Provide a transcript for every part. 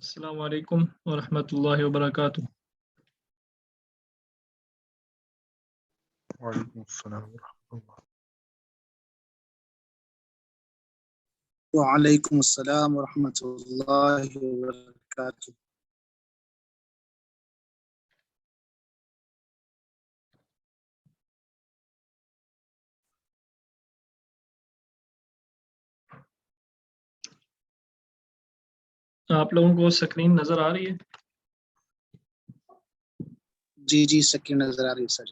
السلام علیکم ورحمۃ اللہ وبرکاتہ۔ وعلیکم السلام ورحمۃ اللہ۔ وعلیکم السلام ورحمۃ اللہ وبرکاتہ۔ آپ لوگوں کو سکرین نظر آ رہی ہے؟ جی سکرین نظر آ رہی ہے سر۔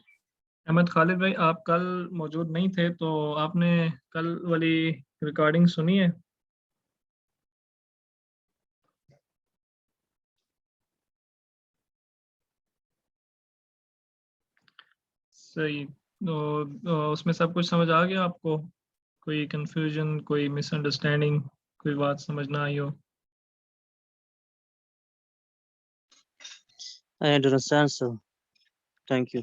احمد خالد بھائی، آپ کل موجود نہیں تھے تو آپ نے کل والی ریکارڈنگ سنی ہے؟ صحیح، تو اس میں سب کچھ سمجھ آ گیا آپ کو؟ کوئی کنفیوژن، کوئی مس انڈرسٹینڈنگ، کوئی بات سمجھ نہ آئی ہو؟ I understand, sir. Thank you.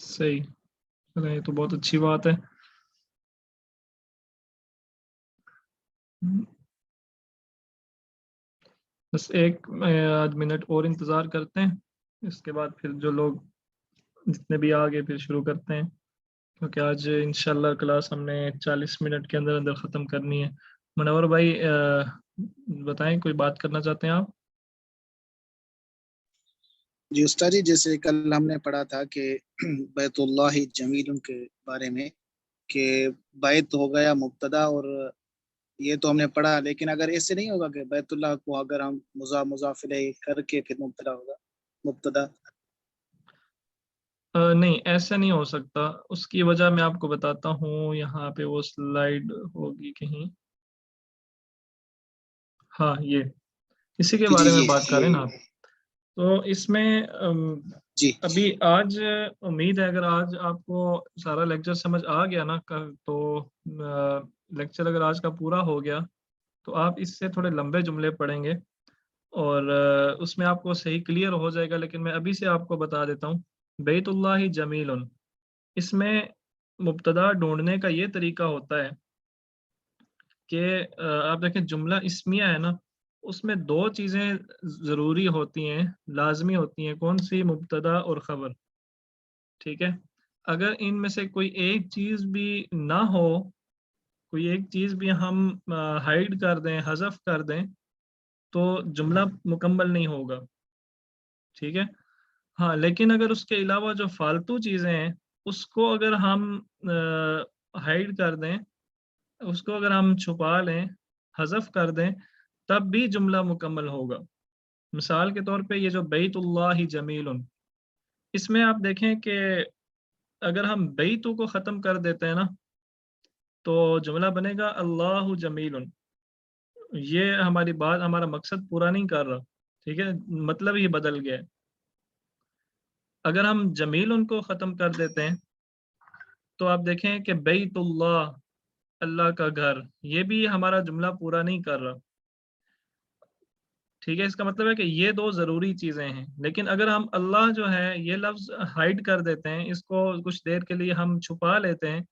صحیح، یہ تو بہت اچھی بات ہے۔ بس ایک آدھ منٹ اور انتظار کرتے ہیں، اس کے بعد پھر جو لوگ جتنے بھی آگے پھر شروع کرتے ہیں، کیونکہ آج انشاءاللہ کلاس ہم نے 40 منٹ کے اندر اندر ختم کرنی ہے۔ منور بھائی بتائیں، کوئی بات کرنا چاہتے ہیں آپ؟ جی استاد جی، جیسے کل ہم نے پڑھا تھا کہ بیت اللہ جمیل کے بارے میں، کہ بیت ہو گیا مبتدا، اور یہ تو ہم نے پڑھا، لیکن اگر ایسے نہیں ہوگا کہ بیت اللہ کو اگر ہم مضاف الیہ کر کے پھر مبتدا ہوگا مبتدا؟ نہیں، ایسا نہیں ہو سکتا۔ اس کی وجہ میں آپ کو بتاتا ہوں، یہاں پہ وہ سلائیڈ ہوگی کہیں۔ ہاں، یہ اسی کے بارے میں بات کر رہے ہیں نا آپ؟ تو اس میں جی ابھی آج امید ہے اگر آج آپ کو سارا لیکچر سمجھ آ گیا نا، تو لیکچر اگر آج کا پورا ہو گیا تو آپ اس سے تھوڑے لمبے جملے پڑھیں گے اور اس میں آپ کو صحیح کلیئر ہو جائے گا۔ لیکن میں ابھی سے آپ کو بتا دیتا ہوں، بیت اللہ جمیل، اس میں مبتدا ڈھونڈنے کا یہ طریقہ ہوتا ہے کہ آپ دیکھیں جملہ اسمیہ ہے نا، اس میں دو چیزیں ضروری ہوتی ہیں، لازمی ہوتی ہیں۔ کون سی؟ مبتدا اور خبر، ٹھیک ہے؟ اگر ان میں سے کوئی ایک چیز بھی نہ ہو، کوئی ایک چیز بھی ہم ہائیڈ کر دیں، حذف کر دیں، تو جملہ مکمل نہیں ہوگا، ٹھیک ہے؟ ہاں، لیکن اگر اس کے علاوہ جو فالتو چیزیں ہیں اس کو اگر ہم ہائیڈ کر دیں، اس کو اگر ہم چھپا لیں، حذف کر دیں، تب بھی جملہ مکمل ہوگا۔ مثال کے طور پہ یہ جو بیت اللہ جمیل، اس میں آپ دیکھیں کہ اگر ہم بیتو کو ختم کر دیتے ہیں نا تو جملہ بنے گا اللہ جمیل۔ یہ ہماری بات، ہمارا مقصد پورا نہیں کر رہا، ٹھیک ہے؟ مطلب ہی بدل گیا ہے۔ اگر ہم جمیل ان کو ختم کر دیتے ہیں تو آپ دیکھیں کہ بیت اللہ، اللہ کا گھر، یہ بھی ہمارا جملہ پورا نہیں کر رہا، ٹھیک ہے؟ اس کا مطلب ہے کہ یہ دو ضروری چیزیں ہیں۔ لیکن اگر ہم اللہ جو ہے یہ لفظ ہائیڈ کر دیتے ہیں، اس کو کچھ دیر کے لیے ہم چھپا لیتے ہیں،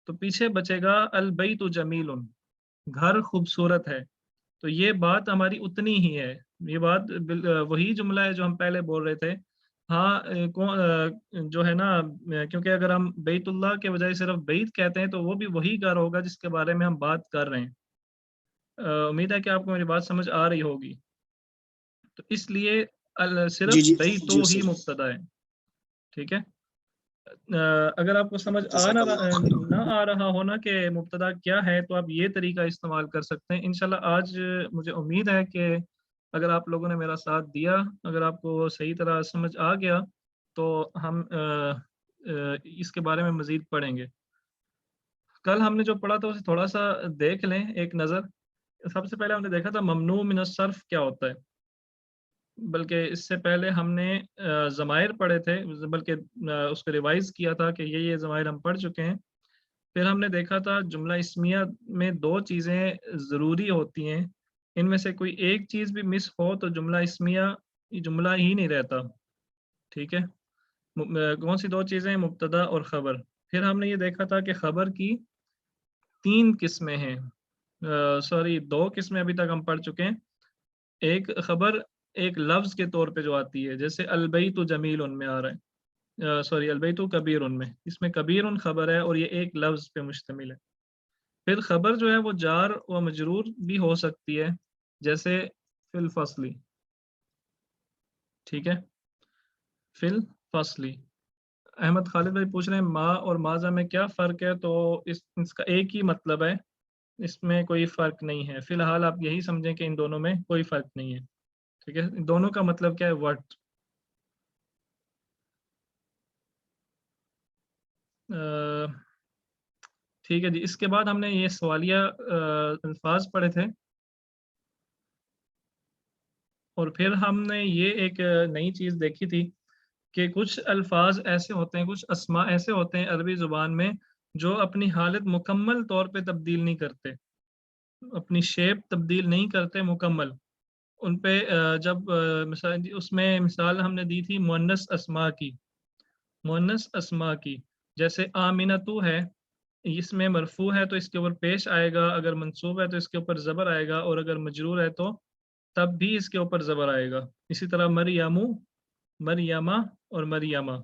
تو پیچھے بچے گا البیت جمیل، گھر خوبصورت ہے۔ تو یہ بات ہماری اتنی ہی ہے، یہ بات وہی جملہ ہے جو ہم پہلے بول رہے تھے۔ ہاں، جو ہے نا، کیونکہ اگر ہم بیت اللہ کے بجائے صرف بیت کہتے ہیں تو وہ بھی وہی گھر ہوگا جس کے بارے میں ہم بات کر رہے ہیں۔ امید ہے کہ آپ کو میری بات سمجھ آ رہی ہوگی۔ تو اس لیے صرف جی بیتو ہی سر، مبتدا ہے، ٹھیک ہے؟ اگر آپ کو سمجھ جزاک اللہ خیر۔ نہ آ رہا ہونا کہ مبتدا کیا ہے، تو آپ یہ طریقہ استعمال کر سکتے ہیں۔ انشاءاللہ آج مجھے امید ہے کہ اگر آپ لوگوں نے میرا ساتھ دیا، اگر آپ کو صحیح طرح سمجھ آ گیا، تو ہم اس کے بارے میں مزید پڑھیں گے۔ کل ہم نے جو پڑھا تھا اسے تھوڑا سا دیکھ لیں ایک نظر۔ سب سے پہلے ہم نے دیکھا تھا ممنوع من الصرف کیا ہوتا ہے، بلکہ اس سے پہلے ہم نے ضمائر پڑھے تھے، بلکہ اس کو ریوائز کیا تھا کہ یہ ضمائر ہم پڑھ چکے ہیں۔ پھر ہم نے دیکھا تھا جملہ اسمیہ میں دو چیزیں ضروری ہوتی ہیں، ان میں سے کوئی ایک چیز بھی مس ہو تو جملہ اسمیہ جملہ ہی نہیں رہتا، ٹھیک ہے؟ कौन सी दो चीज़ें हैं? मुब्तदा और ख़बर। फिर हमने ये देखा था कि ख़बर की 3 किस्में हैं, सॉरी 2 किस्में अभी तक हम पढ़ चुके हैं। एक ख़बर एक लफ्ज़ के तौर पे जो आती है, जैसे अलबैतु जमीलुन में आ रहा है, सॉरी अलबैतु कबीरुन में, इसमें कबीरुन ख़बर है और ये एक लफ्ज़ पे मुश्तमिल है। फिर ख़बर जो है वो जार व मजरूर भी हो सकती है, जैसे फिल फसली, ठीक है, फिल फसली। अहमद खालिद भाई पूछ रहे हैं मा और माजा में क्या फ़र्क है? तो इसका एक ही मतलब है, इसमें कोई फ़र्क नहीं है। फ़िलहाल आप यही समझें कि इन दोनों में कोई फ़र्क नहीं है, ठीक है? इन दोनों का मतलब क्या है? व्हाट। ठीक है जी। इसके बाद हमने ये सवालिया अल्फाज पढ़े थे, और फिर हमने ये एक नई चीज़ देखी थी कि कुछ अल्फाज ऐसे होते हैं, कुछ अस्मा ऐसे होते हैं अरबी ज़ुबान में जो अपनी हालत मुकम्मल तौर पे तब्दील नहीं करते, अपनी शेप तब्दील नहीं करते मुकम्मल। उन पे जब मिसाल उसमें मिसाल हमने दी थी मुअन्नस अस्मा की, मुअन्नस अस्मा की, जैसे आमिनतु है, इसमें मरफू है तो इसके ऊपर पेश आएगा, अगर मंसूब है तो इसके ऊपर ज़बर आएगा, और अगर मजरूर है तो तब भी इसके ऊपर ज़बर आएगा। इसी तरह मरियमु, मरियमा और मरियमा।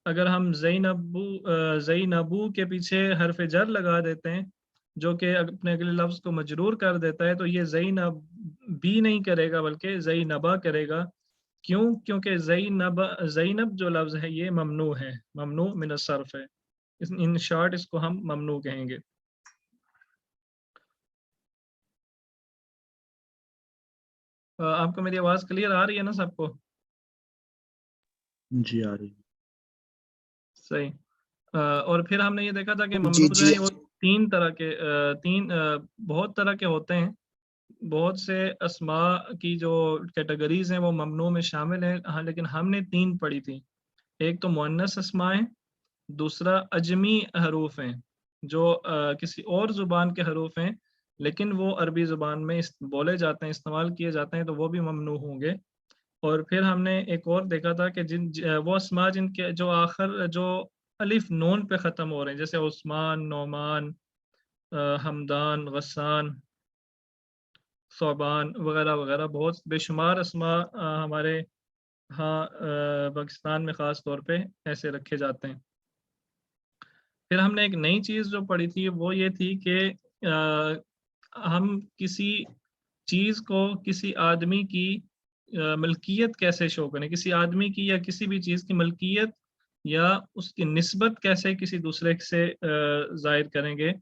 अगर हम ज़ैनबू के पीछे हरफ जर लगा देते हैं जो कि अपने अगले लफ्ज़ को मजरूर कर देता है, तो ये ज़ैनब भी नहीं करेगा बल्कि ज़ैनबा करेगा। क्यों? क्योंकि ज़ैनब जो लफ्ज़ है ये ममनू है, ममनू मिन सर्फ है। इन शॉर्ट इसको हम ममनू कहेंगे। आपको मेरी आवाज़ क्लियर आ रही है ना सबको? जी आ रही है। सही। और फिर हमने ये देखा था कि जी ममनू जो जी है वो 3 तरह के बहुत तरह के होते हैं। बहुत से अस्मा की जो कैटेगरीज हैं वो ममनू में शामिल है। हाँ, लेकिन हमने 3 पढ़ी थी। एक तो मुअन्नस अस्मा है, दूसरा अजमी हरूफ हैं जो किसी और ज़ुबान के हरूफ हैं लेकिन वो अरबी ज़ुबान में बोले जाते हैं, इस्तेमाल किए जाते हैं, तो वो भी ममनू होंगे। और फिर हमने एक और देखा था कि वो अस्मा जिनके जो आखिर जो अलिफ नून पे ख़त्म हो रहे हैं, जैसे उस्मान, नौमान, हमदान, गस्सान, सोबान वगैरह वगैरह, बहुत बेशुमार अस्मा हमारे यहाँ पाकिस्तान में ख़ास तौर पे ऐसे रखे जाते हैं। फिर हमने एक नई चीज़ जो पढ़ी थी वो ये थी कि हम किसी चीज़ को किसी आदमी की मलकियत कैसे शो करें, किसी आदमी की या किसी भी चीज़ की मलकियत या उसकी निस्बत कैसे किसी दूसरे से ज़ाहिर करेंगे।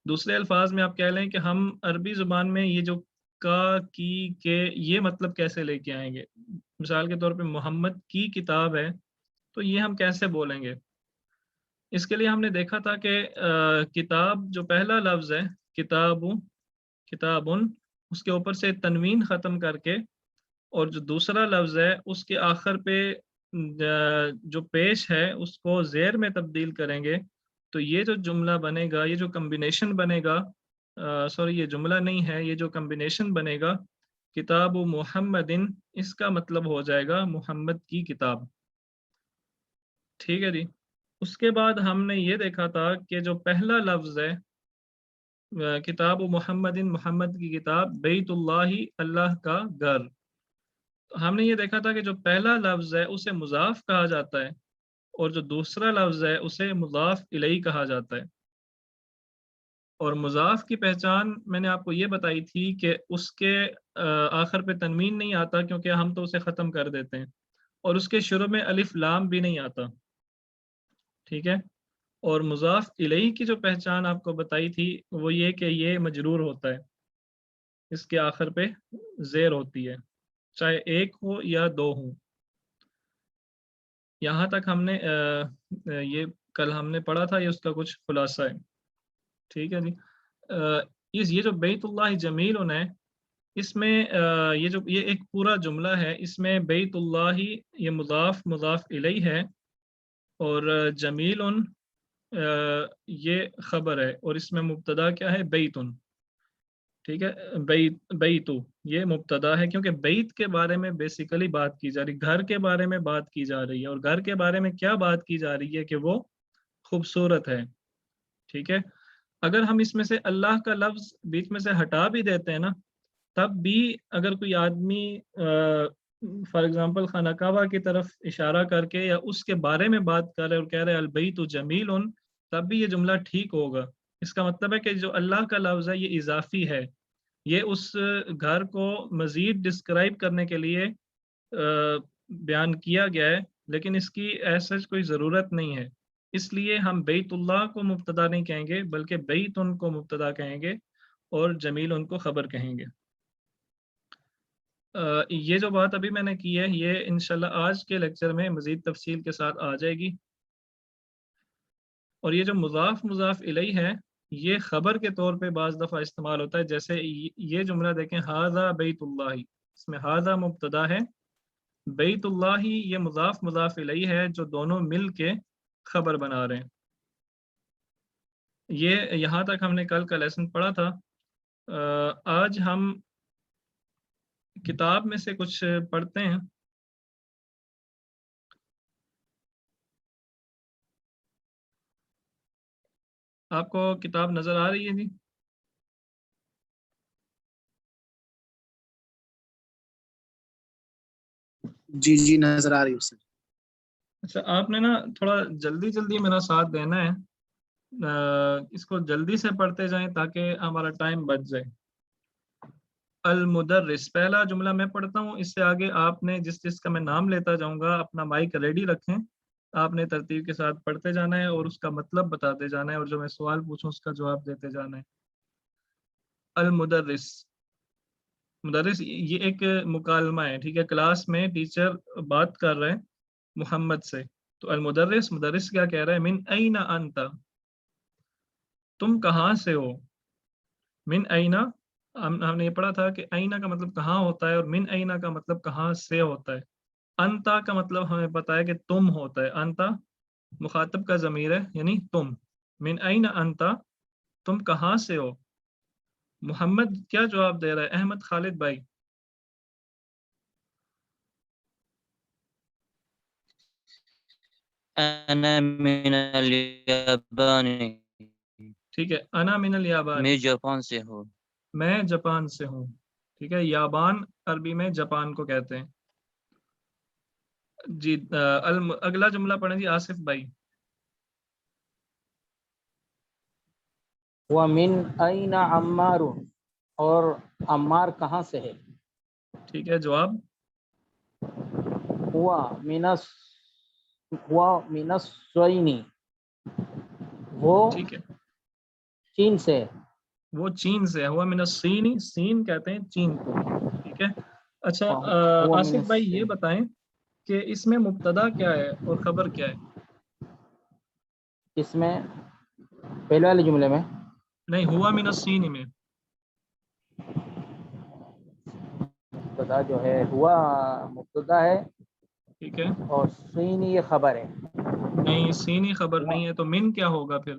दूसरे अल्फाज में आप कह लें कि हम अरबी ज़ुबान में ये जो का, की, के, ये मतलब कैसे लेके आएंगे। मिसाल के तौर पे मोहम्मद की किताब है, तो ये हम कैसे बोलेंगे। इसके लिए हमने देखा था कि किताब जो पहला लफ्ज़ है, किताबु, किताबुन, उसके ऊपर से तनवीन ख़त्म करके, और जो दूसरा लफ्ज़ है उसके आखिर पे जो पेश है उसको ज़ेर में तब्दील करेंगे, तो ये जो जुमला बनेगा, ये जो कम्बिनेशन बनेगा, सॉरी ये जुमला नहीं है, ये जो कम्बिनेशन बनेगा, किताबु मुहम्मदिन, इसका मतलब हो जाएगा मुहम्मद की किताब। ठीक है जी। उसके बाद हमने ये देखा था कि जो पहला लफ्ज़ है किताब मुहम्मदिन, मोहम्मद की किताब, बैतुल्लाही, अल्लाह का घर। तो हमने ये देखा था कि जो पहला लफ्ज़ है उसे मुज़ाफ कहा जाता है, और जो दूसरा लफ्ज़ है उसे मुज़ाफ इलैहि कहा जाता है। और मुज़ाफ की पहचान मैंने आपको ये बताई थी कि उसके आखिर पे तनवीन नहीं आता, क्योंकि हम तो उसे ख़त्म कर देते हैं, और उसके शुरू में अलिफ लाम भी नहीं आता। ठीक है। और मुज़ाफ इलैहि की जो पहचान आपको बताई थी वो ये कि ये मजरूर होता है, इसके आखिर पे ज़ेर होती है, चाहे एक हो या दो हो। यहाँ तक हमने ये कल हमने पढ़ा था, ये उसका कुछ खुलासा है। ठीक है जी। ये जो बैतुल्लाह जमीलुन है, इसमें ये एक पूरा जुमला है, इसमें बैतुल्लाही ये मुज़ाफ मुज़ाफ इलैहि है, और जमीलुन ये खबर है, और इसमें मुब्तदा क्या है? बैतुन। ठीक है, बैतु یہ مبتدا ہے کیونکہ بیت کے بارے میں بیسیکلی بات کی جا رہی، گھر کے بارے میں بات کی جا رہی ہے، اور گھر کے بارے میں کیا بات کی جا رہی ہے کہ وہ خوبصورت ہے، ٹھیک ہے۔ اگر ہم اس میں سے اللہ کا لفظ بیچ میں سے ہٹا بھی دیتے ہیں نا، تب بھی اگر کوئی آدمی فار ایگزامپل خانہ کعبہ کی طرف اشارہ کر کے یا اس کے بارے میں بات کر رہے اور کہہ رہے البیت جمیل، تب بھی یہ جملہ ٹھیک ہوگا۔ اس کا مطلب ہے کہ جو اللہ کا لفظ ہے یہ اضافی ہے، یہ اس گھر کو مزید ڈسکرائب کرنے کے لیے بیان کیا گیا ہے، لیکن اس کی ایسا کوئی ضرورت نہیں ہے۔ اس لیے ہم بیت اللہ کو مبتدا نہیں کہیں گے، بلکہ بیت ان کو مبتدا کہیں گے اور جمیل ان کو خبر کہیں گے۔ یہ جو بات ابھی میں نے کی ہے یہ انشاءاللہ آج کے لیکچر میں مزید تفصیل کے ساتھ آ جائے گی۔ اور یہ جو مضاف مضاف الیہ ہے یہ خبر کے طور پہ بعض دفعہ استعمال ہوتا ہے، جیسے یہ جملہ دیکھیں ھذا بیت اللہ، اس میں ھذا مبتدا ہے، بیت اللہ یہ مضاف مضاف الیہ ہے جو دونوں مل کے خبر بنا رہے ہیں۔ یہ یہاں تک ہم نے کل کا لیسن پڑھا تھا۔ آج ہم کتاب میں سے کچھ پڑھتے ہیں۔ آپ کو کتاب نظر آ رہی ہے جی؟ جی جی نظر آ رہی ہے سر۔ اچھا آپ نے نا تھوڑا جلدی جلدی میرا ساتھ دینا ہے، اس کو جلدی سے پڑھتے جائیں تاکہ ہمارا ٹائم بچ جائے۔ المدرس پہلا جملہ میں پڑھتا ہوں، اس سے آگے آپ نے جس جس کا میں نام لیتا جاؤں گا اپنا مائک ریڈی رکھیں، آپ نے ترتیب کے ساتھ پڑھتے جانا ہے اور اس کا مطلب بتاتے جانا ہے، اور جو میں سوال پوچھوں اس کا جواب دیتے جانا ہے۔ المدرس، مدرس یہ ایک مکالمہ ہے، ٹھیک ہے، کلاس میں ٹیچر بات کر رہے ہیں محمد سے، تو المدرس، مدرس کیا کہہ رہا ہے؟ من این انت، تم کہاں سے ہو؟ من این، ہم نے یہ پڑھا تھا کہ اینا کا مطلب کہاں ہوتا ہے اور من اینا کا مطلب کہاں سے ہوتا ہے۔ انتا کا مطلب ہمیں پتا ہے کہ تم ہوتا ہے، انتا مخاطب کا ضمیر ہے یعنی تم۔ من این انتا، تم کہاں سے ہو؟ محمد کیا جواب دے رہا ہے؟ احمد خالد بھائی انا من الیابان، ٹھیک ہے، انا من الیابان، میں جاپان سے ہوں۔ میں جاپان سے ہوں، ٹھیک ہے، یابان عربی میں جاپان کو کہتے ہیں جی۔ اگلا جملہ پڑھیں جی آصف بھائی۔ وَمِنْ أَيْنَ عَمَّارٌ، اور عمار کہاں سے ہے؟ ٹھیک ہے، جواب ہوا من الصین، وہ ٹھیک ہے، چین سے ہے۔ وہ چین سے، ہوا من الصین، سین کہتے ہیں چین کو، ٹھیک ہے۔ اچھا ہوا من آصف بھائی یہ الصین، بتائیں کہ اس میں مبتدا کیا ہے اور خبر کیا ہے؟ اس میں پہلے والے جملے میں نہیں، ہوا من الصین میں مبتدا جو ہے ہوا مبتدا ہے ٹھیک ہے، اور سین یہ خبر ہے۔ نہیں سینی خبر ہوا نہیں ہے تو من کیا ہوگا پھر؟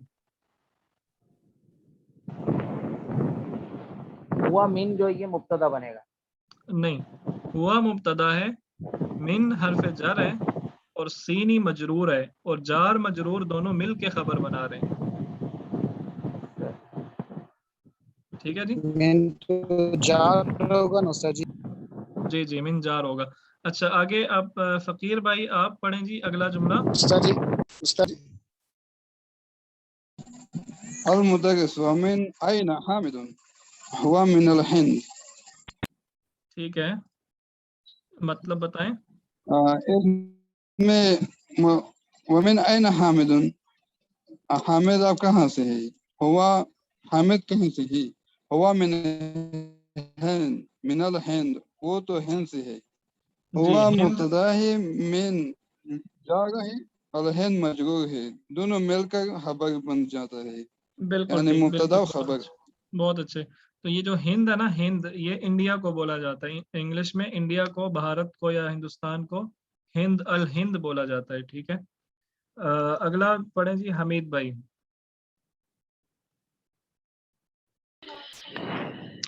ہوا من جو یہ مبتدا بنے گا۔ نہیں، ہوا مبتدا ہے، من حرف جر ہے اور سینی مجرور ہے، اور جار مجرور دونوں مل کے خبر بنا رہے ہیں، ٹھیک ہے جی۔ من تو جار ہوگا نا استاد جی؟ جی جی من جار ہوگا۔ اچھا آگے آپ فقیر بھائی آپ پڑھیں جی اگلا جملہ۔ استاد جی، استاد جی، المدرس ومن أين حامد هو من الهند. ٹھیک ہے، مطلب بتائیں۔ اس میں ومن أين حامد، حامد آپ کہاں سے ہے؟ ہوا حامد کہیں سے ہے؟ ہوا من الهند، من الهند وہ تو ہند سے ہے۔ جی ہوا ہند، مبتدا ہے، من جاگا ہے، الہند مجرور ہے، دونوں مل کر خبر بن جاتا ہے، بالکل یعنی ٹھیک، مبتدا بالکل و بہت خبر۔ اچھے، بہت اچھے۔ تو یہ جو ہند ہے نا، ہند یہ انڈیا کو بولا جاتا ہے، انگلش میں انڈیا کو، بھارت کو یا ہندوستان کو ہند، الہند بولا جاتا ہے، ٹھیک ہے۔ اگلا پڑھیں جی حمید بھائی۔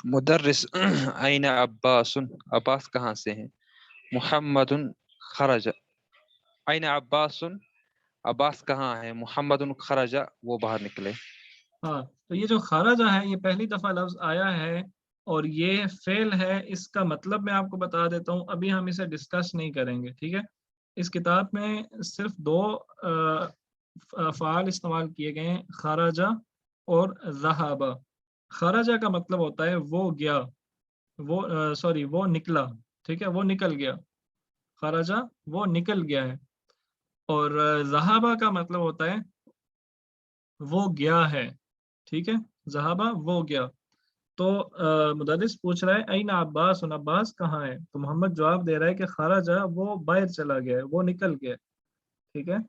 مدرس این عباس، عباس کہاں سے ہیں؟ محمد خرج، این عباس، عباس کہاں ہے؟ محمد خرج، وہ باہر نکلے۔ ہاں، تو یہ جو خارجہ ہے یہ پہلی دفعہ لفظ آیا ہے اور یہ فعل ہے۔ اس کا مطلب میں آپ کو بتا دیتا ہوں، ابھی ہم اسے ڈسکس نہیں کریں گے، ٹھیک ہے؟ اس کتاب میں صرف دو افعال استعمال کیے گئے ہیں، خارجہ اور ذہابہ۔ خارجہ کا مطلب ہوتا ہے وہ گیا، وہ نکلا، ٹھیک ہے؟ وہ نکل گیا، خارجہ وہ نکل گیا ہے۔ اور ذہابہ کا مطلب ہوتا ہے وہ گیا ہے، ٹھیک ہے؟ ذہابہ وہ گیا۔ تو مدرس پوچھ رہا ہے این عباس، عباس کہاں ہے؟ تو محمد جواب دے رہا ہے کہ خرجہ وہ باہر چلا گیا ہے، وہ نکل گیا ہے، ٹھیک ہے؟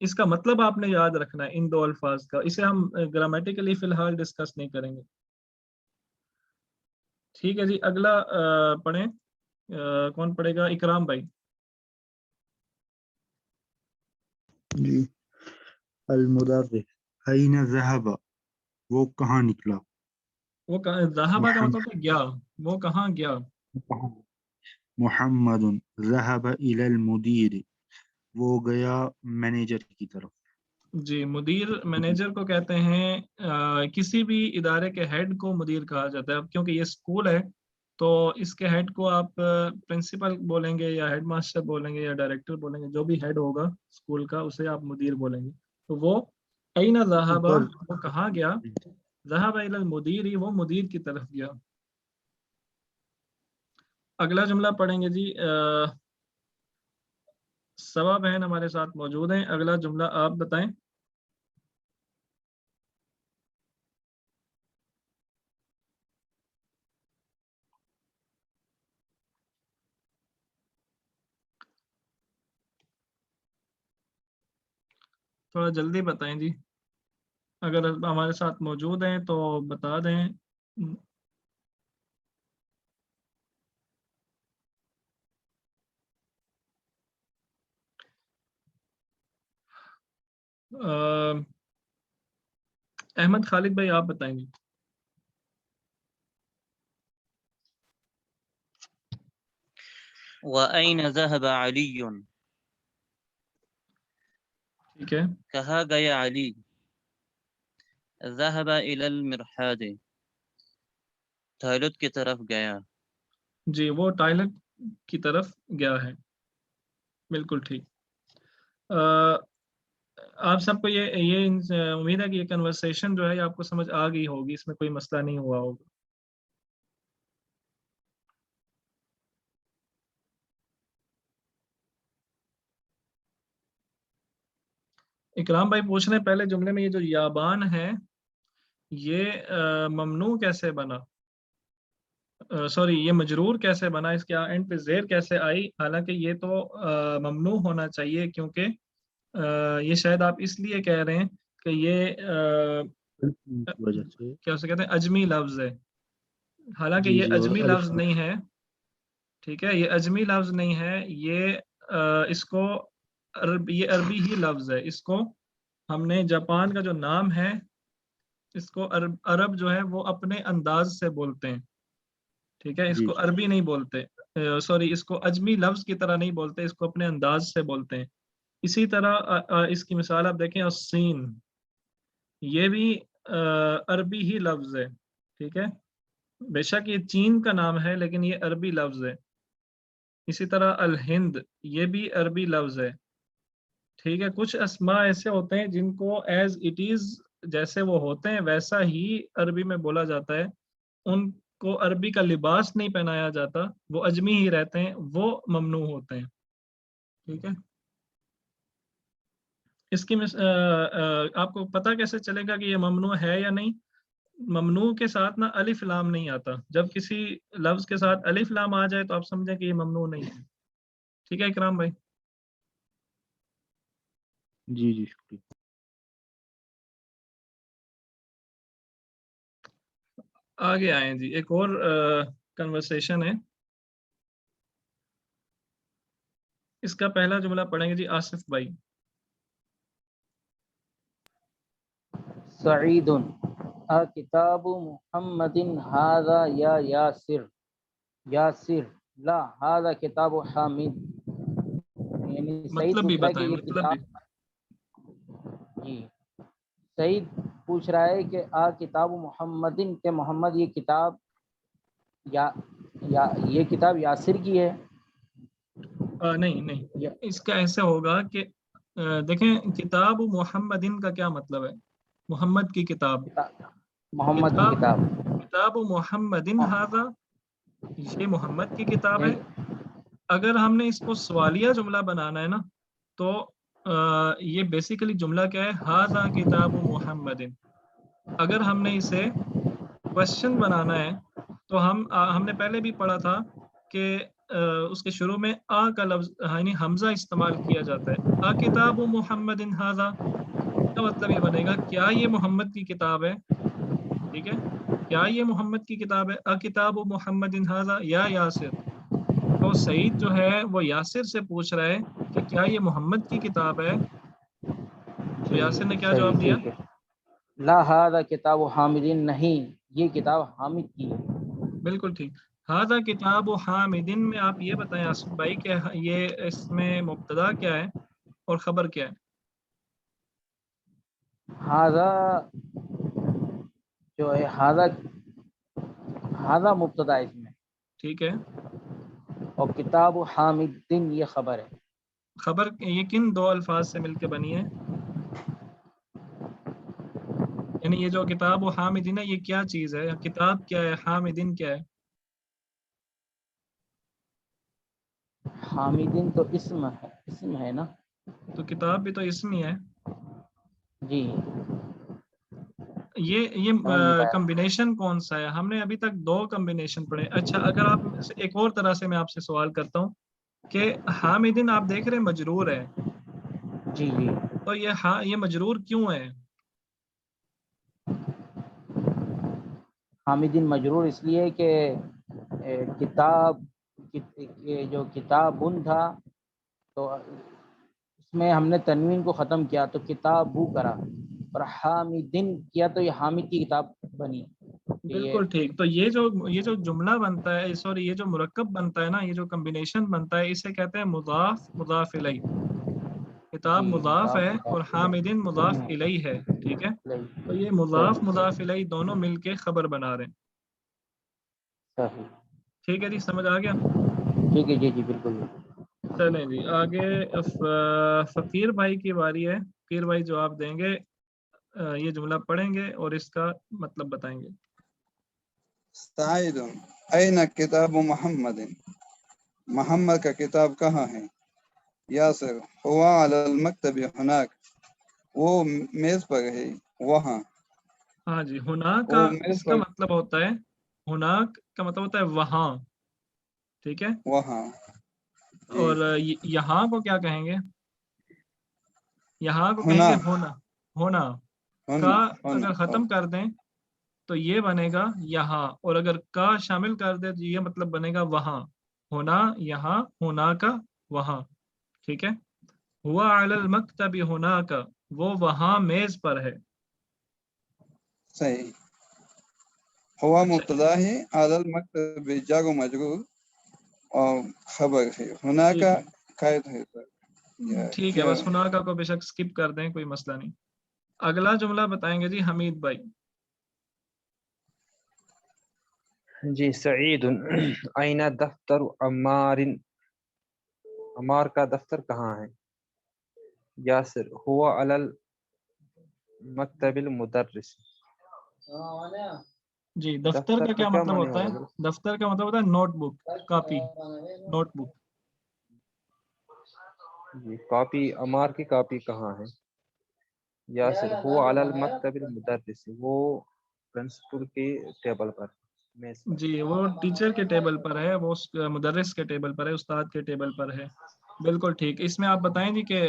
اس کا مطلب آپ نے یاد رکھنا ہے ان دو الفاظ کا، اسے ہم گرامیٹیکلی فی الحال ڈسکس نہیں کریں گے، ٹھیک ہے جی؟ اگلا پڑھیں، کون پڑھے گا؟ اکرام بھائی۔ جی، المدرس این ذهب، وہ کہاں نکلا؟ وہ ذہابہ کا مطلب کہ گیا، وہ کہاں گیا؟ محمد ذهب الى المدیر، وہ گیا مینیجر کی طرف۔ جی، مدیر مینیجر کو کہتے ہیں، کسی بھی ادارے کے ہیڈ کو مدیر کہا جاتا ہے۔ اب کیونکہ یہ اسکول ہے تو اس کے ہیڈ کو آپ پرنسپل بولیں گے یا ہیڈ ماسٹر بولیں گے یا ڈائریکٹر بولیں گے، جو بھی ہیڈ ہوگا اسکول کا اسے آپ مدیر بولیں گے۔ تو وہ این ذہب، وہ کہاں گیا؟ ذہب الی المدیر، وہ مدیر کی طرف گیا۔ اگلا جملہ پڑھیں گے جی، صبا بہن ہمارے ساتھ موجود ہیں، اگلا جملہ آپ بتائیں۔ تھوڑا جلدی بتائیں جی، اگر ہمارے ساتھ موجود ہیں تو بتا دیں۔ احمد خالد بھائی آپ بتائیں گے۔ وَأَيْنَ ذَهَبَ عَلِيٌّ، ٹھیک ہے، کہا گیا علی، ذهب إلى المرحاض، ٹوائلٹ کی طرف گیا۔ جی وہ ٹوائلٹ کی طرف گیا ہے، بالکل ٹھیک۔ آپ سب کو یہ امید ہے کہ یہ کنورسیشن جو ہے یہ آپ کو سمجھ آ گئی ہوگی، اس میں کوئی مسئلہ نہیں ہوا ہوگا۔ اکرام بھائی پوچھ رہے ہیں پہلے جملے میں یہ جو یابان ہے یہ ممنوع کیسے بنا؟ سوری، یہ مجرور کیسے بنا؟ اس کے اینڈ پہ زیر کیسے آئی؟ حالانکہ یہ تو ممنوع ہونا چاہیے، کیونکہ یہ شاید آپ اس لیے کہہ رہے ہیں کہ یہ وجہ سے کیا اسے کہتے ہیں اجمی لفظ ہے، حالانکہ جی یہ جی، اور اجمی الف لفظ نہیں ہے، ٹھیک ہے؟ یہ اجمی لفظ نہیں ہے، یہ اس کو یہ عربی ہی لفظ ہے۔ اس کو ہم نے جاپان کا جو نام ہے اس کو عرب جو ہے وہ اپنے انداز سے بولتے ہیں، ٹھیک ہے؟ اس جی کو جی عربی نہیں بولتے، سوری، اس کو اجمی لفظ کی طرح نہیں بولتے، اس کو اپنے انداز سے بولتے ہیں۔ اسی طرح اس کی مثال آپ دیکھیں، الصین، یہ بھی عربی ہی لفظ ہے، ٹھیک ہے؟ بے شک یہ چین کا نام ہے لیکن یہ عربی لفظ ہے۔ اسی طرح الہند، یہ بھی عربی لفظ ہے، ٹھیک ہے؟ کچھ اسماء ایسے ہوتے ہیں جن کو ایز اٹ از، جیسے وہ ہوتے ہیں ویسا ہی عربی میں بولا جاتا ہے، ان کو عربی کا لباس نہیں پہنایا جاتا، وہ اجمی ہی رہتے ہیں، وہ ممنوع ہوتے ہیں، ٹھیک ہے؟ اس کی آپ کو پتہ کیسے چلے گا کہ یہ ممنوع ہے یا نہیں؟ ممنوع کے ساتھ نا الف لام نہیں آتا، جب کسی لفظ کے ساتھ الف لام آ جائے تو آپ سمجھیں کہ یہ ممنوع نہیں ہے، ٹھیک ہے اکرام بھائی؟ جی جی، شکریہ۔ آگے آئیں جی، ایک اور کنورسیشن ہے، اس کا پہلا جملہ پڑھیں گے جی آصف بھائی۔ سعید किताब मुहम्मदिन हादा या यासिर, यासिर ला हादा किताब हामिद। यानी सईद मतलब भी पूछ रहा है कि बताएं, ये मतलब भी। किताब, जी सईद पूछ रहा है कि किताब मुहम्मदिन के मोहम्मद ये किताब या ये किताब यासिर की है। नहीं नहीं, या इसका ऐसे होगा कि देखें, किताब मुहम्मदिन का क्या मतलब है? मोहम्मद की किताब। मोहम्मद की किताब किताब किताब मुहम्मदिन हाजा, ये मोहम्मद की किताब है। नहीं, अगर हमने इसको सवालिया जुमला बनाना है ना, तो ये बेसिकली जुमला क्या है? हाजा किताब मुहम्मदिन। अगर हमने इसे क्वेश्चन बनाना है, तो हमने पहले भी पढ़ा था कि उसके शुरू में आ का लफ्ज यानी हमजा इस्तेमाल किया जाता है। आ किताब मुहम्मदिन हाजा का मतलब ये बनेगा, क्या ये मोहम्मद की किताब है? ठीक है, क्या ये मोहम्मद की किताब है? आ किताब मुहम्मदिन हाजा या यासिर। तो सईद जो है वो यासिर से पूछ रहा है कि क्या ये मोहम्मद की किताब है? तो जी यासिर ने क्या सही जवाब दिया? ठीक है। ला हादा किताब हामिदीन, नहीं ये किताब हामिद की है। बिल्कुल ठीक। हादा किताब हामिदिन में आप ये बताएं आसिफ भाई कि ये इसमें मुब्तदा क्या है और खबर क्या है? हादा जो है, हादा हादा मुब्तदा है इसमें, ठीक है, और किताब हामिदीन ये खबर है। खबर ये किन दो अल्फाज से मिलकर बनी है? यानी ये जो किताब हामिदिन है, ये क्या चीज़ है? किताब क्या है, हामिदिन क्या है? हामिदीन तो इसम है ना। तो किताब भी तो इसम ही है। जी ये समझ नहीं पाया। कॉम्बिनेशन कौन सा है? हमने अभी तक दो कॉम्बिनेशन पढ़े। अच्छा, अगर आप एक और तरह से मैं आपसे सवाल करता हूँ कि हामिदिन आप देख रहे हैं मजरूर है, जी जी तो ये मजरूर क्यों है? हामिदीन मजरूर इसलिए कि किताब ये जो किताबुन था, तो इसमें हमने तनवीन को ख़त्म किया तो किताबू करा, और हामिदीन किया तो ये हामिद की किताब बनी। तो ये बिल्कुल ठीक। तो ये जो जुमला बनता है, सॉरी, ये जो मुरक्कब बनता है ना, ये जो कॉम्बिनेशन बनता है, इसे कहते हैं मुदाफ मुदाफ इलैह। किताब जी मुदाफ किताब है और हामिदिन मुदाफ इलैह है। ठीक है, तो ये मुदाफ सही सही मुदाफ इलैह दोनों मिलके खबर बना रहे हैं। सही ठीक है जी, समझ आ गया? ठीक है जी जी बिल्कुल बिल्कुल। चलें जी आगे। फकीर भाई की बारी है। फकीर भाई जवाब देंगे, ये जुमला पढ़ेंगे और इसका मतलब बताएंगे। साइदुन ऐन किताब मोहम्मदिन, मोहम्मद का किताब कहाँ है? यासिर हुआ अलल मकतबी हुनाक, वो मेज पर है वहाँ। हाँ जी, हुना का वो मेज इसका पर मतलब होता है, हुनाक का मतलब होता है वहाँ। ठीक है, वहाँ। जी और यहाँ को क्या कहेंगे? यहाँ को हुना कहेंगे होना। होना का हुना हुना अगर खत्म कर दें तो ये बनेगा यहाँ, और अगर का शामिल कर दे तो ये मतलब बनेगा वहाँ। होना यहाँ, होना का वहाँ। ठीक है, हुआ अलल मकतबी होना का, वो वहाँ मेज पर है। सही। हुआ अच्छा, मुब्तदा है, अलल मकतबी जागो मजरूर, और खबर है हुना ठीक का है, कायद है पर या ठीक है, क्या। बस हुना का को बेशक स्किप कर दें, कोई मसला नहीं। अगला जुमला बताएंगे जी हमीद भाई। जी सईदुन आइना दफ्तर अम्मारिन, अमार का दफ्तर कहाँ है? यासिर हुआ अलल मकतबिल मुदर्रिस। जी, दफ्तर दफ्तर का का क्या क्या मतलब माने होता होगा है? दोस्त? दफ्तर का मतलब होता है नोटबुक, कॉपी, नोटबुक। जी कॉपी, अमार की कॉपी कहाँ है? यासिर हुआ अलल मकतबिल मुदर्रिस, वो प्रिंसिपल के टेबल पर, मेज पर। जी, वो टीचर के टेबल पर है, वो मुदर्रिस के टेबल पर है, उस्ताद के टेबल पर है। बिल्कुल ठीक। इसमें आप बताएं जी कि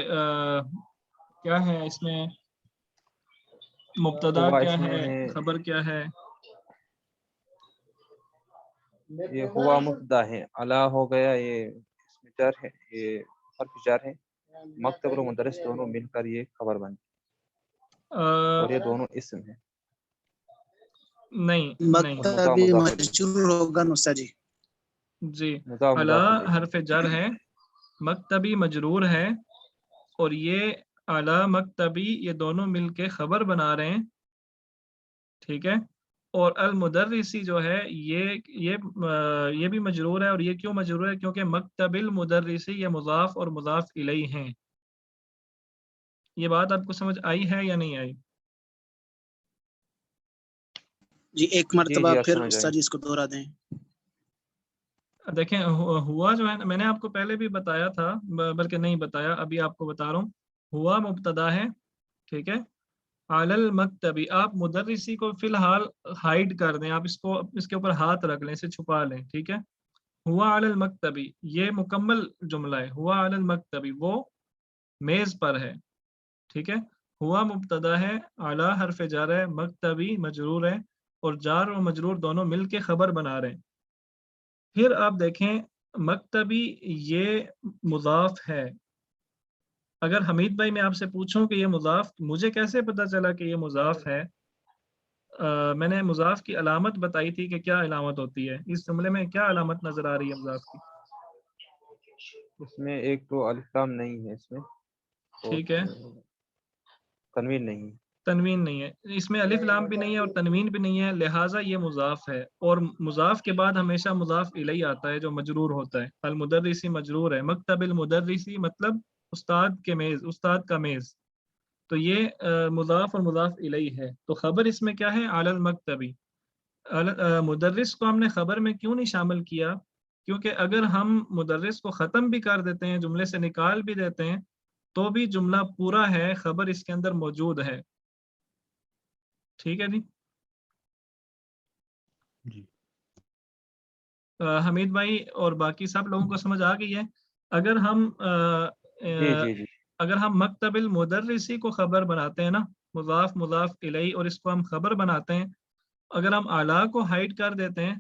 क्या है इसमें? मुब्तदा हुआ क्या इसमें है, है, खबर क्या है? ये हुआ मुब्तदा है, अला हो गया ये इसमें जार है, ये हर्फ जार है, मकतब और मुदर्रिस दोनों मिलकर ये खबर बनी, अ, और ये दोनों इसम है। नहीं नहीं मक्तबी मुज़ाफ इलैह। मजरूर होगा ना उस्ताद जी। जी, मुज़ाफ अला मुज़ाफ इलैह। हरफ जर है, मक्तबी मजरूर है, और ये अला मक्तबी ये दोनों मिलके खबर बना रहे हैं, ठीक है। और अल मुदर्रिसी जो है ये भी मजरूर है, और ये क्यों मजरूर है? क्योंकि मक्तबिल मुदर्रिसी ये मुज़ाफ और मुज़ाफ इलैहि हैं। ये बात आपको समझ आई है या नहीं आई? जी एक जी मर्तबा जी फिर समझ उस्ताद आई। जी इसको दोहरा दें। देखें हुआ जो है, मैंने आपको पहले भी बताया था, बल्कि नहीं बताया, अभी आपको बता रहा हूँ। हुआ मुब्तदा है, ठीक है। अलल मक्तबी, आप मुदर्रिसी को फिलहाल हाइड कर दें, आप इसको इसके ऊपर हाथ रख लें, इसे छुपा लें, ठीक है। हुआ अलल मक्तबी ये मुकम्मल जुमला है। हुआ अलल मक्तबी वो मेज पर है, ठीक है। हुआ मुब्तदा है, आला हरफ जार है, मक्तबी मजरूर है, और जार और मजरूर दोनों मिलके खबर बना रहे हैं। फिर आप देखें मक्तबी ये मुज़ाफ है। अगर हमीद भाई मैं आपसे पूछूं कि ये मुज़ाफ, मुझे कैसे पता चला कि ये मुज़ाफ है? मैंने मुज़ाफ की अलामत बताई थी कि क्या अलामत होती है। इस जुमले में क्या अलामत नजर आ रही है मुज़ाफ की? इसमें एक तो अलिफ लाम नहीं है इसमें, और ठीक है, तनवीन नहीं है। तनवीन नहीं है इसमें, अलिफ लाम भी नहीं है और तनवीन भी नहीं है, लिहाजा ये मुज़ाफ है। और मुज़ाफ के बाद हमेशा मुज़ाफ इलैहि आता है जो मजरूर होता है। अल मुदर्रिसी मजरूर है, मक्तबिल मुदर्रिसी मतलब उस्ताद के मेज़, उस्ताद का मेज़। तो ये मुज़ाफ और मुज़ाफ इलैहि है। तो खबर इसमें क्या है? अलल मक्तबी। मुदर्रिस को हमने खबर में क्यों नहीं शामिल किया? क्योंकि अगर हम मुदर्रिस को ख़त्म भी कर देते हैं, जुमले से निकाल भी देते हैं, तो भी जुमला पूरा है, खबर इसके अंदर मौजूद है। ठीक है जी। जी हमीद भाई और बाकी सब लोगों को समझ आ गई है? अगर हम जी जी जी अगर हम मक्तबिल मुदर्रिसी को खबर बनाते हैं ना, मुज़ाफ मुज़ाफ इलैहि, और इसको हम खबर बनाते हैं, अगर हम आला को हाइड कर देते हैं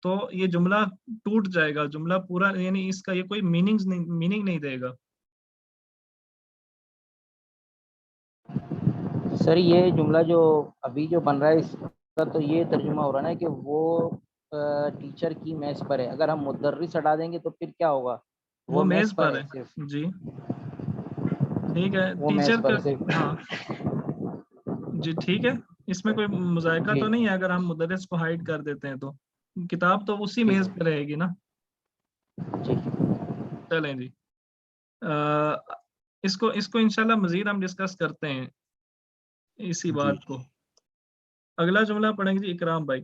तो ये जुमला टूट जाएगा, जुमला पूरा, यानी इसका ये कोई मीनिंग नहीं देगा। सर ये जुमला जो अभी जो बन रहा है इसका तो ये तर्जुमा हो रहा है ना कि वो टीचर की मेज पर है। अगर हम मुदर्रिस हटा देंगे तो फिर क्या होगा? वो वो मेज मेज पर पर है है। सिर्फ, जी ठीक है, वो मेज टीचर पर का। है सिर्फ। हाँ जी ठीक है, इसमें कोई मुज़ायका जी तो नहीं है अगर हम मुदर्रिस को हाइड कर देते हैं तो। किताब तो उसी ठीक मेज है, पे रहेगी ना। ठीक। चलें जी, इसको इसको इंशाल्लाह मजीद हम डिस्कस करते हैं इसी जी बात को। अगला जुमला पढ़ेंगे जी, इकराम भाई।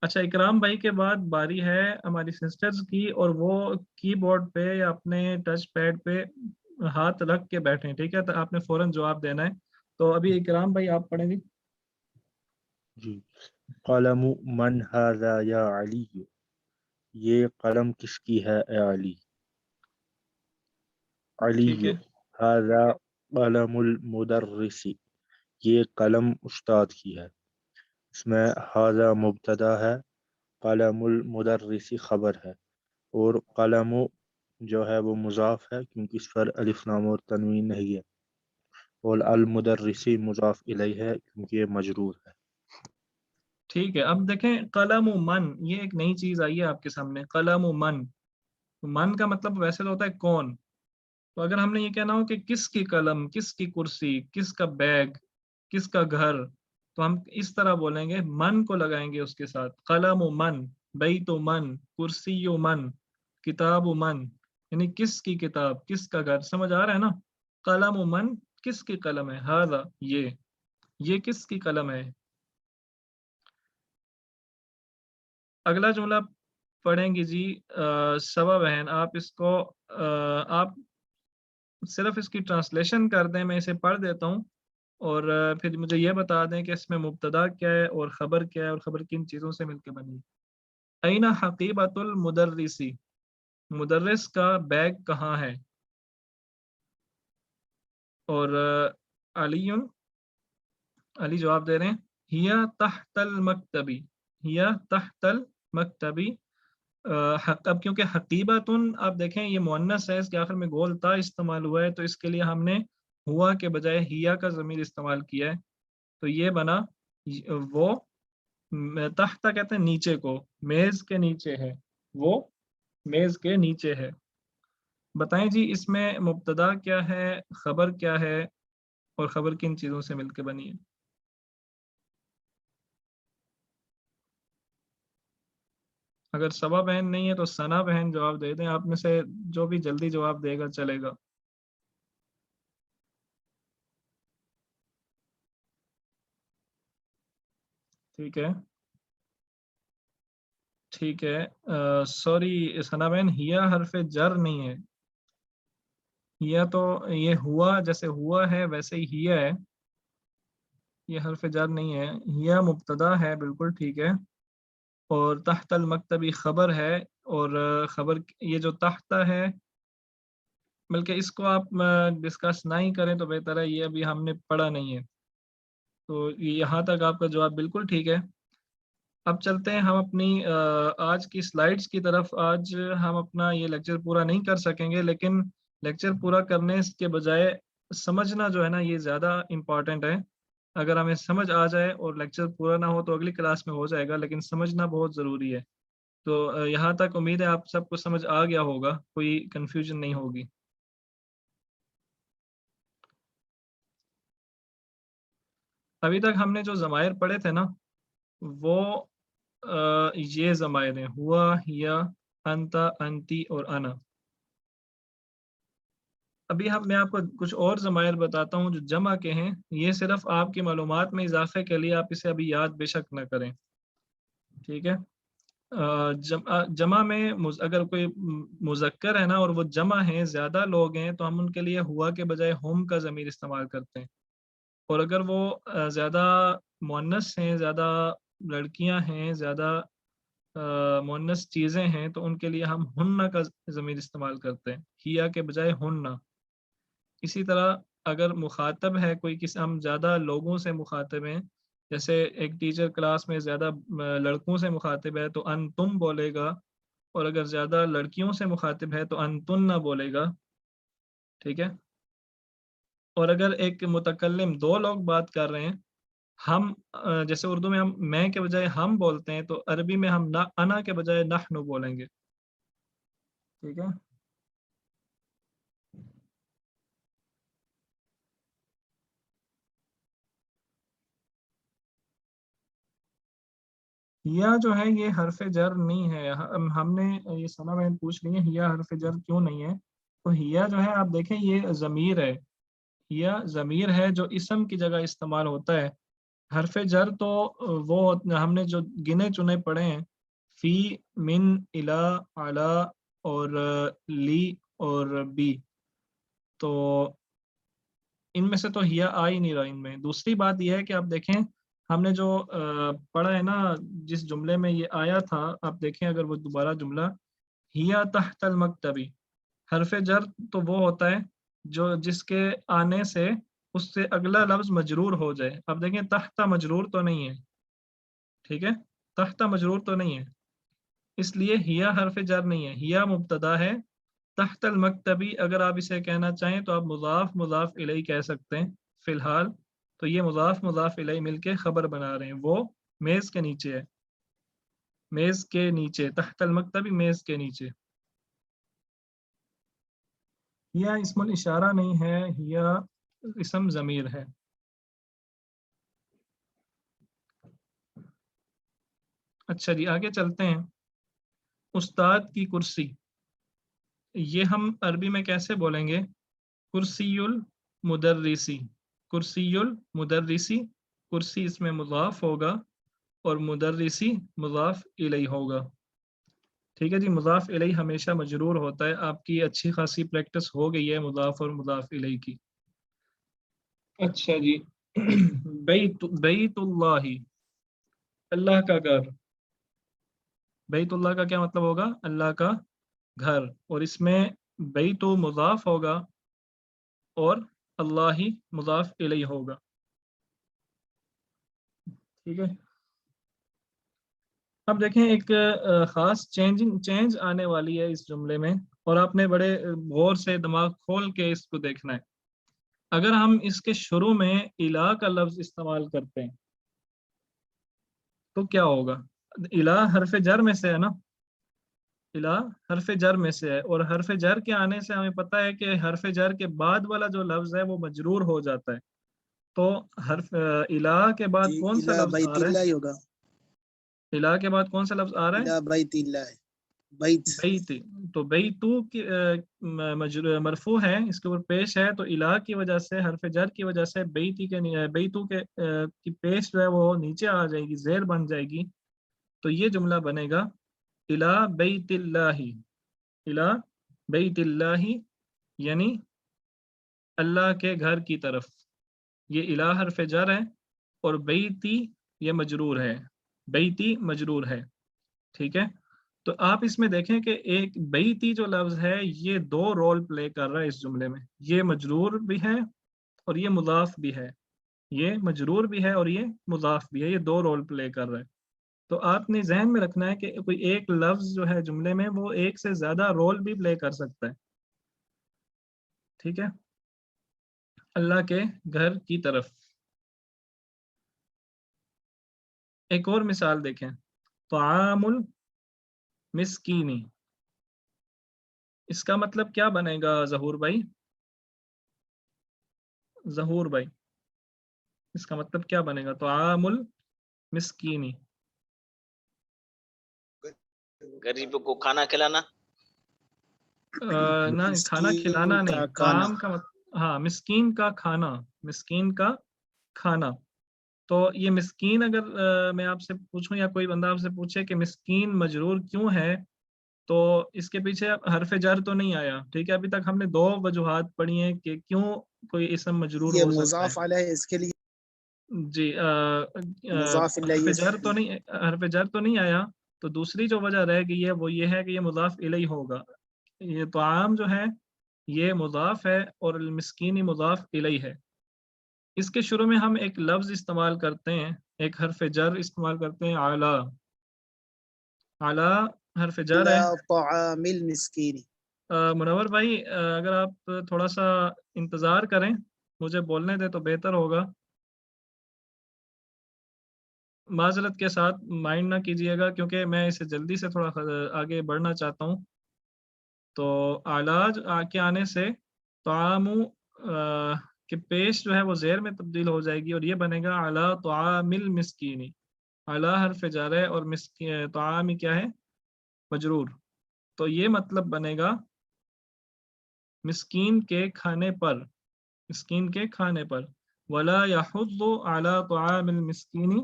अच्छा, इकराम भाई के बाद बारी है हमारी सिस्टर्स की, और वो कीबोर्ड पे या अपने टच पैड पे हाथ रख के बैठे हैं, ठीक है। तो आपने फौरन जवाब देना है। तो अभी इकराम भाई आप पढ़ेंगे। जी कलमु मन हाजा या अली, ये कलम किसकी है ए अली। अली ठीक है, हाजा कलमुल मुदर्रिसी, ये कलम उस्ताद की है। इसमें हाजा मुब्तदा है, कलमुल मुदर्रिसी खबर है, और कलमु जो है वो मुजाफ है क्योंकि इस पर अलिफ लाम और तनवीन नहीं है, और अल मुदर्रिसी मुजाफ इलैहि है क्योंकि ये मजरूर है। ठीक है। अब देखें कलम मन, ये एक नई चीज आई है आपके सामने, कलम मन। तो मन का मतलब वैसे तो होता है कौन। तो अगर हमने ये कहना हो कि किसकी कलम, किसकी कुर्सी, किसका बैग, किसका घर, तो हम इस तरह बोलेंगे, मन को लगाएंगे उसके साथ। कलम मन, बैतु मन, कुर्सी मन, किताब मन, यानी किसकी किताब, किसका घर। समझ आ रहा है ना? कलम मन, किसकी कलम है, हाजा ये किसकी कलम है। अगला जुमला पढ़ेंगी जी, सबा बहन आप इसको आप सिर्फ इसकी ट्रांसलेशन कर दें, मैं इसे पढ़ देता हूँ, और फिर मुझे ये बता दें कि इसमें मुब्तदा क्या है और ख़बर क्या है, और ख़बर किन चीज़ों से मिलकर बनी। ऐना हकीबतुल मुदर्रिसी, मुदर्रिस का बैग कहाँ है। और अलीयुन, अली जवाब दे रहे हैं, हिया तहतल मकतबी, हिया तहतल मकतबी। अब क्योंकि हकीबतुन आप देखें ये मुअन्नस है, इसके आखिर में गोल ता इस्तेमाल हुआ है, तो इसके लिए हमने हुआ के बजाय हिया का ज़मीर इस्तेमाल किया है। तो ये बना वो तहता कहते हैं नीचे को, मेज के नीचे है, वो मेज के नीचे है। बताएं जी इसमें मुब्तदा क्या है, खबर क्या है, और खबर किन चीजों से मिलकर बनी है? अगर सबा बहन नहीं है तो सना बहन जवाब दे दें, आप में से जो भी जल्दी जवाब देगा चलेगा। ठीक है, ठीक है। सॉरी सना बहन, हिया हरफ जर नहीं है। हिया तो ये हुआ, जैसे हुआ है वैसे ही हिया है, ये हरफ जर नहीं है। हिया मुब्तदा है, बिल्कुल ठीक है। और तहतल मकतबी खबर है, और खबर ये जो तहता है, बल्कि इसको आप डिस्कस ना ही करें तो बेहतर है, ये अभी हमने पढ़ा नहीं है। तो यहाँ तक आपका जवाब बिल्कुल ठीक है। अब चलते हैं हम अपनी आज की स्लाइड्स की तरफ। आज हम अपना ये लेक्चर पूरा नहीं कर सकेंगे, लेकिन लेक्चर पूरा करने के बजाय समझना जो है ना, ये ज़्यादा इम्पॉर्टेंट है। अगर हमें समझ आ जाए और लेक्चर पूरा ना हो तो अगली क्लास में हो जाएगा, लेकिन समझना बहुत ज़रूरी है। तो यहाँ तक उम्मीद है आप सबको समझ आ गया होगा, कोई कन्फ्यूजन नहीं होगी। अभी तक हमने जो ज़मायर पढ़े थे ना, वो ये ज़मायर हैं, हुआ, हिया, अंता, अंती और अना। अभी मैं आपको कुछ और ज़मायर बताता हूँ जो जमा के हैं। ये सिर्फ आपकी मालूमात में इजाफे के लिए, आप इसे अभी याद बेशक न करें, ठीक है। जमा में अगर कोई मुज़क्कर है ना और वो जमा है, ज़्यादा लोग हैं, तो हम उनके लिए हुआ के बजाय हुम का ज़मीर इस्तेमाल करते हैं। और अगर वो ज़्यादा मुअन्नस हैं, ज़्यादा लड़कियां हैं, ज़्यादा मुअन्नस चीज़ें हैं, तो उनके लिए हम हुन्ना का ज़मीर इस्तेमाल करते हैं, हिया के बजाय हुन्ना। इसी तरह अगर मुखातब है कोई, किसी हम ज़्यादा लोगों से मुखातब हैं, जैसे एक टीचर क्लास में ज़्यादा लड़कों से मुखातिब है तो तुम बोलेगा, और अगर ज़्यादा लड़कियों से मुखातिब है तो तुन्ना बोलेगा, ठीक है। और अगर एक मुतकल्लिम, दो लोग बात कर रहे हैं, हम जैसे उर्दू में हम मैं के बजाय हम बोलते हैं, तो अरबी में हम ना अना के बजाय नहनु बोलेंगे, ठीक है। हिया जो है ये हरफ जर नहीं है। हमने ये सना बहन पूछ रही है हिया हरफ जर क्यों नहीं है, तो हिया जो है आप देखें ये ज़मीर है। हिया ज़मीर है जो इसम की जगह इस्तेमाल होता है। हरफ जर तो वो हमने जो गिने चुने पढ़े हैं, फी, मिन, इला, अला और ली और बी, तो इनमें से तो हिया आ ही नहीं रहा इनमें। दूसरी बात यह है कि आप देखें हमने जो पढ़ा है ना, जिस जुमले में ये आया था, आप देखें अगर वो दोबारा जुमला, हिया तहतल मकतबी, हरफ जर तो वो होता है जो जिसके आने से उससे अगला लफ्ज मजरूर हो जाए। अब देखें तहता मजरूर तो नहीं है, ठीक है, तहता मजरूर तो नहीं है, इसलिए हिया हरफ जर नहीं है, हिया मुब्तदा है। तहतल मकतबी अगर आप इसे कहना चाहें तो आप मुजाफ मुजाफ इलैहि कह सकते हैं फिलहाल। तो ये मुजाफ मुजाफ इलैहि मिलके खबर बना रहे हैं, वो मेज के नीचे है, मेज के नीचे, तहतल मकतबी मेज के नीचे। हिया इस्मुल इशारा नहीं है, हिया इसम ज़मीर है। अच्छा जी, आगे चलते हैं। उस्ताद की कुर्सी, ये हम अरबी में कैसे बोलेंगे? कुर्सीयुल मुदर्रिसी, कुर्सीयुल मुदर्रिसी, कुर्सी इसमें मुज़ाफ होगा और मुदर्रिसी मुज़ाफ इलैहि होगा, ठीक है जी। मुज़ाफ इलैहि हमेशा मजरूर होता है, आपकी अच्छी खासी प्रैक्टिस हो गई है मुज़ाफ और मुज़ाफ इलैहि की। अच्छा जी, बैतुल्लाही, अल्लाह का घर। बैतुल्लाह का क्या मतलब होगा? अल्लाह का घर, और इसमें बैतु मुज़ाफ होगा और अल्लाह ही मुज़ाफ इलैहि होगा, ठीक है। अब देखें एक ख़ास चेंज आने वाली है इस जुमले में, और आपने बड़े गौर से दिमाग खोल के इसको देखना है। अगर हम इसके शुरू में इला का लफ्ज़ इस्तेमाल करते हैं, तो क्या होगा? इला हरफ जर में से है ना, इला हरफ जर में से है, और हरफ जर के आने से हमें पता है कि हरफ जर के बाद वाला जो लफ्ज है वो मजरूर हो जाता है। तो हरफ इला के बाद जी, कौन सा इला लफ्ज आ रहा बैतिल्लाह है? ही होगा। इला के बाद कौन सा लफ्ज आ रहा है? इला बैतिल्लाह, बैत। बैती। तो बैतू की मरफू है, इसके ऊपर पेश है, तो इला की वजह से, हरफ जर की वजह से बैती के बैतू के की पेश जो है वो नीचे आ जाएगी, जेर बन जाएगी। तो ये जुमला बनेगा इला बैतिल्लाही, इला बैतिल्लाही, यानी अल्लाह के घर की तरफ। ये इला हरफ जर है और बैती ये मजरूर है, बैती मजरूर है। ठीक है, तो आप इसमें देखें कि एक बैती जो लफ्ज है ये दो रोल प्ले कर रहा है इस जुमले में। ये मजरूर भी है और ये मुजाफ भी है, ये मजरूर भी है और ये मुजाफ भी है, ये दो रोल प्ले कर रहा है। तो आपने जहन में रखना है कि कोई एक लफ्ज जो है जुमले में वो एक से ज्यादा रोल भी प्ले कर सकता है। ठीक है, अल्लाह के घर की तरफ। एक और मिसाल देखें, तामुल मिस्कीनी, इसका मतलब क्या बनेगा जहूर भाई? जहूर भाई, इसका मतलब क्या बनेगा तामुल मिस्कीनी? गरीबों को खाना खिलाना। ना, खाना मिस्कीन खिलाना का नहीं, खाना। ताम का हाँ, मिस्कीन का खाना, मिस्कीन का खाना। तो ये मिस्कीन अगर मैं आपसे पूछूं या कोई बंदा आपसे पूछे कि मिस्कीन मजरूर क्यों है, तो इसके पीछे हरफ जर तो नहीं आया। ठीक है, अभी तक हमने दो वजूहात पढ़ी हैं कि क्यों कोई इसम मजरूर ये हो सकता है। मुजाफ अलैह, इसके लिए जी, मुजाफ इलैहि हरफ जर तो नहीं आया। तो दूसरी जो वजह रह गई है वो ये है कि ये मुजाफ इलैहि होगा। ये तो आम जो है ये मुजाफ है और मिस्कीन मुजाफ इलैहि है। इसके शुरू में हम एक लफ्ज इस्तेमाल करते हैं, एक हरफ जर इस्तेमाल करते हैं, आला। आला हरफ जर है। तामिल मिस्कीनी। मुनव्वर भाई, अगर आप थोड़ा सा इंतज़ार करें, मुझे बोलने दें तो बेहतर होगा। माजरत के साथ माइंड ना कीजिएगा, क्योंकि मैं इसे जल्दी से थोड़ा आगे बढ़ना चाहता हूँ। तो आलाज के आने से तामु के पेश जो है वो जेर में तब्दील हो जाएगी और ये बनेगा अला तामिल मिस्कीनी। अला हरफ जर है और तामी क्या है? मजरूर। तो ये मतलब बनेगा मिस्कीन के खाने पर, मिस्कीन के खाने पर। वला यहुद्दु अला तामिल मिस्कीनी,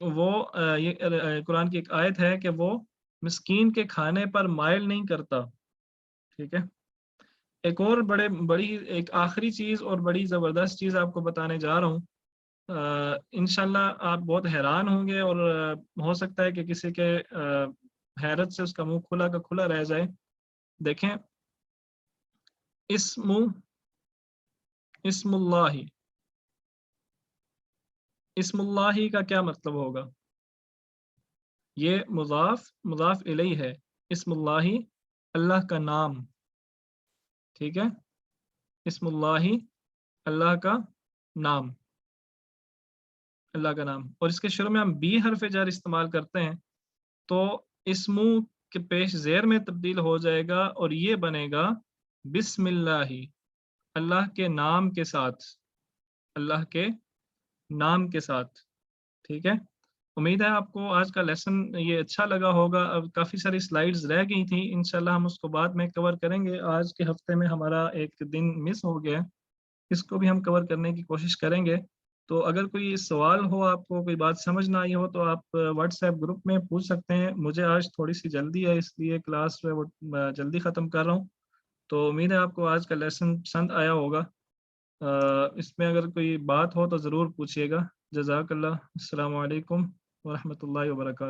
वो ये कुरान की एक आयत है कि वो मिस्कीन के खाने पर माइल नहीं करता। ठीक है, एक और बड़ी एक आखिरी चीज़ और बड़ी ज़बरदस्त चीज़ आपको बताने जा रहा हूँ। इंशाल्लाह आप बहुत हैरान होंगे और हो सकता है कि किसी के हैरत से उसका मुंह खुला का खुला रह जाए। देखें, इस्मुल्लाही, इस्मुल्लाही का क्या मतलब होगा? ये मुजाफ इलैहि है। इस्मुल्लाही अल्लाह का नाम। ठीक है, इस्मुल्लाही अल्लाह का नाम, अल्लाह का नाम। और इसके शुरू में हम बी हरफ जर इस्तेमाल करते हैं तो इस्मु के पेश जेर में तब्दील हो जाएगा और ये बनेगा बिस्मिल्लाही, अल्लाह के नाम के साथ, अल्लाह के नाम के साथ। ठीक है, उम्मीद है आपको आज का लेसन ये अच्छा लगा होगा। अब काफ़ी सारी स्लाइड्स रह गई थी, इंशाल्लाह हम उसको बाद में कवर करेंगे। आज के हफ्ते में हमारा एक दिन मिस हो गया, इसको भी हम कवर करने की कोशिश करेंगे। तो अगर कोई सवाल हो, आपको कोई बात समझ ना आई हो, तो आप व्हाट्सएप ग्रुप में पूछ सकते हैं। मुझे आज थोड़ी सी जल्दी है, इसलिए क्लास जो है वो जल्दी ख़त्म कर रहा हूँ। तो उम्मीद है आपको आज का लेसन पसंद आया होगा। इसमें अगर कोई बात हो तो ज़रूर पूछिएगा। जज़ाकल्लाह। अस्सलामु अलैकुम व रहमतुल्लाहि व बरकातहू।